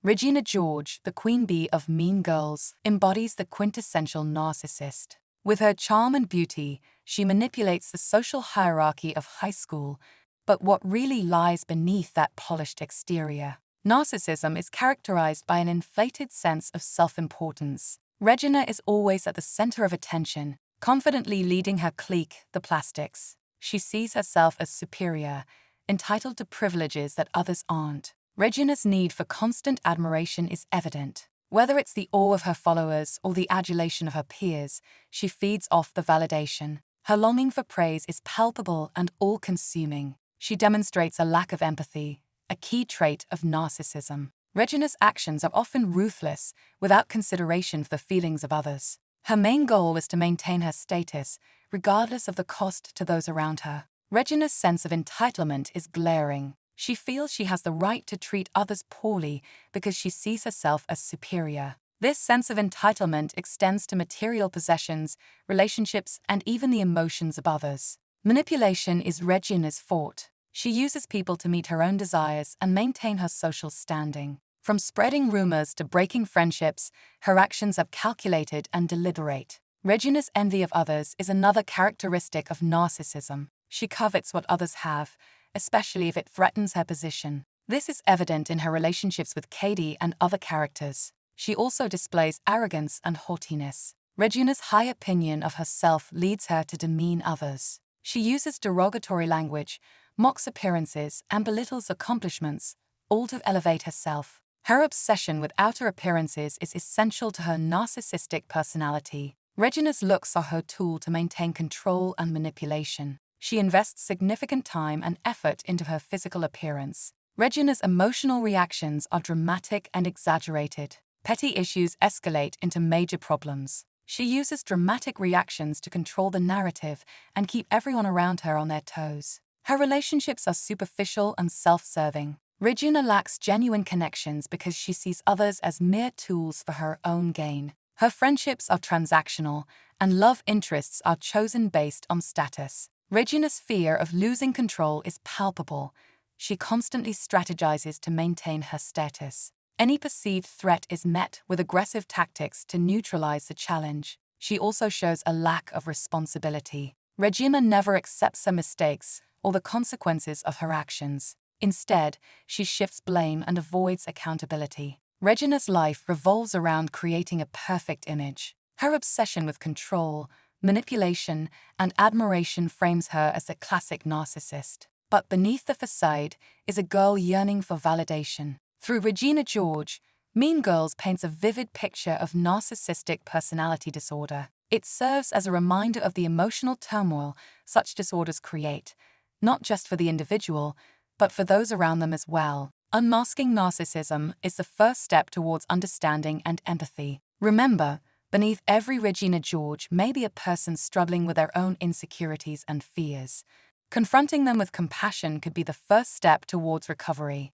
Regina George, the queen bee of Mean Girls, embodies the quintessential narcissist. With her charm and beauty, she manipulates the social hierarchy of high school, but what really lies beneath that polished exterior? Narcissism is characterized by an inflated sense of self-importance. Regina is always at the center of attention, confidently leading her clique, the Plastics. She sees herself as superior, entitled to privileges that others aren't. Regina's need for constant admiration is evident. Whether it's the awe of her followers or the adulation of her peers, she feeds off the validation. Her longing for praise is palpable and all-consuming. She demonstrates a lack of empathy, a key trait of narcissism. Regina's actions are often ruthless, without consideration for the feelings of others. Her main goal is to maintain her status, regardless of the cost to those around her. Regina's sense of entitlement is glaring. She feels she has the right to treat others poorly because she sees herself as superior. This sense of entitlement extends to material possessions, relationships, and even the emotions of others. Manipulation is Regina's forte. She uses people to meet her own desires and maintain her social standing. From spreading rumors to breaking friendships, her actions are calculated and deliberate. Regina's envy of others is another characteristic of narcissism. She covets what others have, especially if it threatens her position. This is evident in her relationships with Katie and other characters. She also displays arrogance and haughtiness. Regina's high opinion of herself leads her to demean others. She uses derogatory language, mocks appearances, and belittles accomplishments, all to elevate herself. Her obsession with outer appearances is essential to her narcissistic personality. Regina's looks are her tool to maintain control and manipulation. She invests significant time and effort into her physical appearance. Regina's emotional reactions are dramatic and exaggerated. Petty issues escalate into major problems. She uses dramatic reactions to control the narrative and keep everyone around her on their toes. Her relationships are superficial and self-serving. Regina lacks genuine connections because she sees others as mere tools for her own gain. Her friendships are transactional, and love interests are chosen based on status. Regina's fear of losing control is palpable. She constantly strategizes to maintain her status. Any perceived threat is met with aggressive tactics to neutralize the challenge. She also shows a lack of responsibility. Regina never accepts her mistakes or the consequences of her actions. Instead, she shifts blame and avoids accountability. Regina's life revolves around creating a perfect image. Her obsession with control, manipulation, and admiration frames her as a classic narcissist. But beneath the facade is a girl yearning for validation. Through Regina George, Mean Girls paints a vivid picture of narcissistic personality disorder. It serves as a reminder of the emotional turmoil such disorders create, not just for the individual, but for those around them as well. Unmasking narcissism is the first step towards understanding and empathy. Remember, beneath every Regina George may be a person struggling with their own insecurities and fears. Confronting them with compassion could be the first step towards recovery.